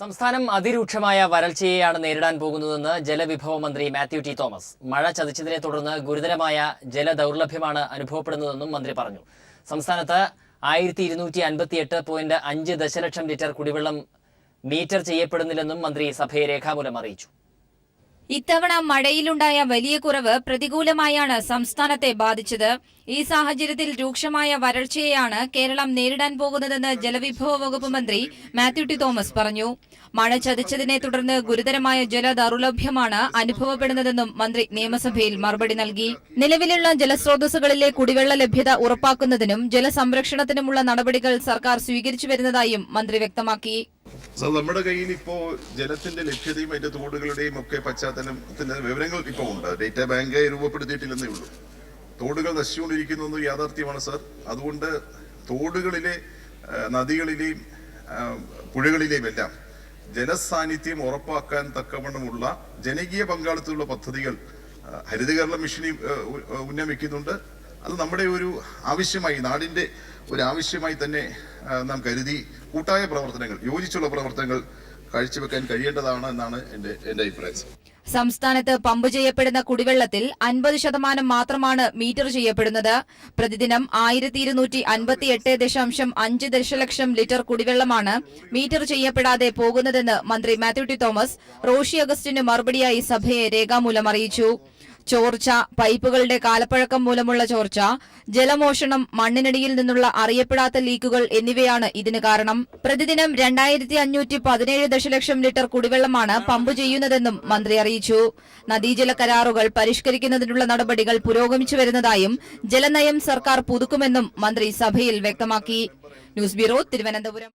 സംസ്ഥാനം അതിരൂക്ഷമായ വരൾച്ചയെയാണ് നേരിടാൻ പോകുന്നതെന്ന് ജലവിഭവ മന്ത്രി മാത്യു ടി തോമസ്. മഴ ചതിച്ചതിനെ തുടർന്ന് ഗുരുതരമായ ജലദൗർലഭ്യമാണ് അനുഭവപ്പെടുന്നതെന്നും മന്ത്രി പറഞ്ഞു. സംസ്ഥാനത്ത് 1258.5 ദശലക്ഷം ലിറ്റർ കുടിവെള്ളം മീറ്റർ ചെയ്യപ്പെടുന്നില്ലെന്നും മന്ത്രി സഭയെ രേഖാമൂലം അറിയിച്ചു. ഇത്തവണ മഴയിലുണ്ടായ വലിയ കുറവ് പ്രതികൂലമായാണ് സംസ്ഥാനത്തെ ബാധിച്ചത്. ഈ സാഹചര്യത്തിൽ രൂക്ഷമായ വരൾച്ചയെയാണ് കേരളം നേരിടാൻ പോകുന്നതെന്ന് ജലവിഭവ വകുപ്പ് മന്ത്രി മാത്യു ടി തോമസ് പറഞ്ഞു. മഴ ചതിച്ചതിനെ തുടർന്ന് ഗുരുതരമായ ജലദൗർലഭ്യമാണ് അനുഭവപ്പെടുന്നതെന്നും മന്ത്രി നിയമസഭയിൽ മറുപടി നൽകി. നിലവിലുള്ള ജലസ്രോതസ്സുകളിലെ കുടിവെള്ള ലഭ്യത ഉറപ്പാക്കുന്നതിനും ജലസംരക്ഷണത്തിനുമുള്ള നടപടികൾ സർക്കാർ സ്വീകരിച്ചു വരുന്നതായും മന്ത്രി വ്യക്തമാക്കി. നമ്മുടെ കയ്യിൽ ഇപ്പോ ജലത്തിന്റെ ലഭ്യതയും അതിന്റെ തോടുകളുടെയും ഒക്കെ പശ്ചാത്തലത്തിന്റെ വിവരങ്ങൾ ഇപ്പോൾ ഉണ്ട്. ഡേറ്റാ ബാങ്ക് രൂപപ്പെടുത്തിയിട്ടില്ലെന്നേ ഉള്ളൂ. തോടുകൾ നശിച്ചുകൊണ്ടിരിക്കുന്നത് യാഥാർത്ഥ്യമാണ് സർ. അതുകൊണ്ട് തോടുകളിലെ, നദികളിലെയും പുഴകളിലെയും എല്ലാം ജലസാന്നിധ്യം ഉറപ്പാക്കാൻ തക്കവണ്ണമുള്ള ജനകീയ പങ്കാളിത്തമുള്ള പദ്ധതികൾ ഹരിത കേരള മിഷൻ ഉന്നമിക്കുന്നുണ്ട്. അത് നമ്മുടെ ഒരു ആവശ്യമായി, നാടിന്റെ ഒരു ആവശ്യമായി തന്നെ നാം കരുതി കൂട്ടായ പ്രവർത്തനങ്ങൾ, യോജിച്ചുള്ള പ്രവർത്തനങ്ങൾ കാഴ്ചവെക്കാൻ കഴിയേണ്ടതാണ് എന്നാണ് എന്റെ അഭിപ്രായം. സംസ്ഥാനത്ത് പമ്പ് ചെയ്യപ്പെടുന്ന കുടിവെള്ളത്തിൽ 50% മാത്രമാണ് മീറ്റർ ചെയ്യപ്പെടുന്നത്. പ്രതിദിനം 1258.5 ദശലക്ഷം ലിറ്റർ കുടിവെള്ളമാണ് മീറ്റർ ചെയ്യപ്പെടാതെ പോകുന്നതെന്ന് മന്ത്രി മാത്യു ടി തോമസ് റോഷി അഗസ്റ്റിന് മറുപടിയായി സഭയെ രേഖാമൂലം അറിയിച്ചു. ചോർച്ച, പൈപ്പുകളുടെ കാലപ്പഴക്കം മൂലമുള്ള ചോർച്ച, ജലമോഷണം, മണ്ണിനടിയിൽ നിന്നുള്ള അറിയപ്പെടാത്ത ലീക്കുകൾ എന്നിവയാണ് ഇതിന് കാരണം. പ്രതിദിനം 2517 ദശലക്ഷം ലിറ്റർ കുടിവെള്ളമാണ് പമ്പ് ചെയ്യുന്നതെന്നും മന്ത്രി അറിയിച്ചു. നദീജല കരാറുകൾ പരിഷ്കരിക്കുന്നതിനുള്ള നടപടികൾ പുരോഗമിച്ചു വരുന്നതായും ജലനയം സർക്കാർ പുതുക്കുമെന്നും മന്ത്രി സഭയിൽ വ്യക്തമാക്കി. News bureau, Thiruvananthapuram.